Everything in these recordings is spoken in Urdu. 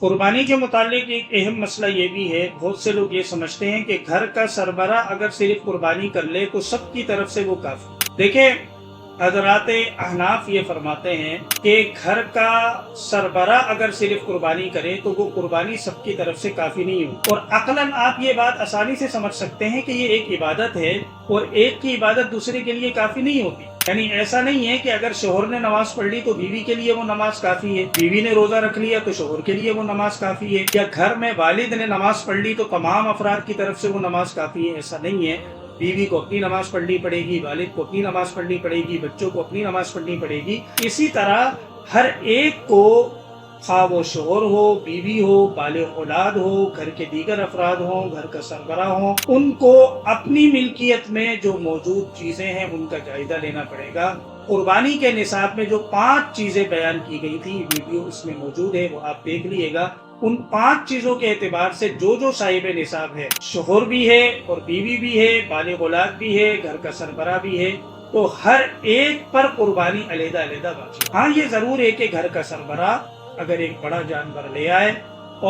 قربانی کے متعلق ایک اہم مسئلہ یہ بھی ہے، بہت سے لوگ یہ سمجھتے ہیں کہ گھر کا سربراہ اگر صرف قربانی کر لے تو سب کی طرف سے وہ کافی۔ دیکھیں، حضرات احناف یہ فرماتے ہیں کہ گھر کا سربراہ اگر صرف قربانی کرے تو وہ قربانی سب کی طرف سے کافی نہیں ہو، اور عقلاً آپ یہ بات آسانی سے سمجھ سکتے ہیں کہ یہ ایک عبادت ہے اور ایک کی عبادت دوسرے کے لیے کافی نہیں ہوتی۔ یعنی ایسا نہیں ہے کہ اگر شوہر نے نماز پڑھ لی تو بیوی کے لیے وہ نماز کافی ہے، بیوی نے روزہ رکھ لیا تو شوہر کے لیے وہ نماز کافی ہے، یا گھر میں والد نے نماز پڑھ لی تو تمام افراد کی طرف سے وہ نماز کافی ہے۔ ایسا نہیں ہے، بیوی کو اپنی نماز پڑھنی پڑے گی، والد کو اپنی نماز پڑھنی پڑے گی، بچوں کو اپنی نماز پڑھنی پڑے گی۔ اسی طرح ہر ایک کو، خواہ وہ شوہر ہو، بیوی ہو، بالغ اولاد ہو، گھر کے دیگر افراد ہوں، گھر کا سربراہ ہوں، ان کو اپنی ملکیت میں جو موجود چیزیں ہیں ان کا جائزہ لینا پڑے گا۔ قربانی کے نصاب میں جو 5 چیزیں بیان کی گئی تھی، ویڈیو اس میں موجود ہے، وہ آپ دیکھ لیے گا۔ ان 5 چیزوں کے اعتبار سے جو صاحب نصاب ہے، شوہر بھی ہے اور بیوی بھی ہے، بالغ اولاد بھی ہے، گھر کا سربراہ بھی ہے، تو ہر ایک پر قربانی علیحدہ علیحدہ واجب۔ ہاں، یہ ضرور ہے کہ گھر کا سربراہ اگر ایک بڑا جانور لے آئے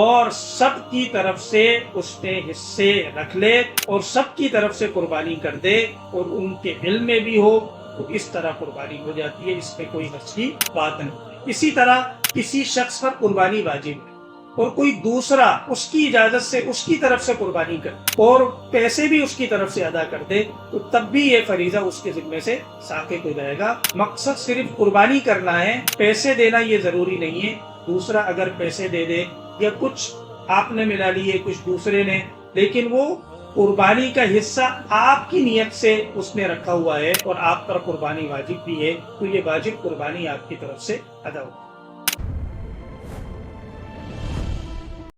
اور سب کی طرف سے اس نے حصے رکھ لے اور سب کی طرف سے قربانی کر دے اور ان کے علم میں بھی ہو تو اس طرح قربانی ہو جاتی ہے، اس پہ کوئی حرج کی بات نہیں۔ اسی طرح کسی شخص پر قربانی واجب ہے اور کوئی دوسرا اس کی اجازت سے اس کی طرف سے قربانی کر اور پیسے بھی اس کی طرف سے ادا کر دے تو تب بھی یہ فریضہ اس کے ذمے سے ساقط ہو جائے گا۔ مقصد صرف قربانی کرنا ہے، پیسے دینا یہ ضروری نہیں ہے۔ دوسرا اگر پیسے دے دے یا کچھ آپ نے ملا لیے کچھ دوسرے نے، لیکن وہ قربانی کا حصہ آپ کی نیت سے اس نے رکھا ہوا ہے اور آپ پر قربانی واجب بھی ہے، تو یہ واجب قربانی آپ کی طرف سے ادا ہوگی۔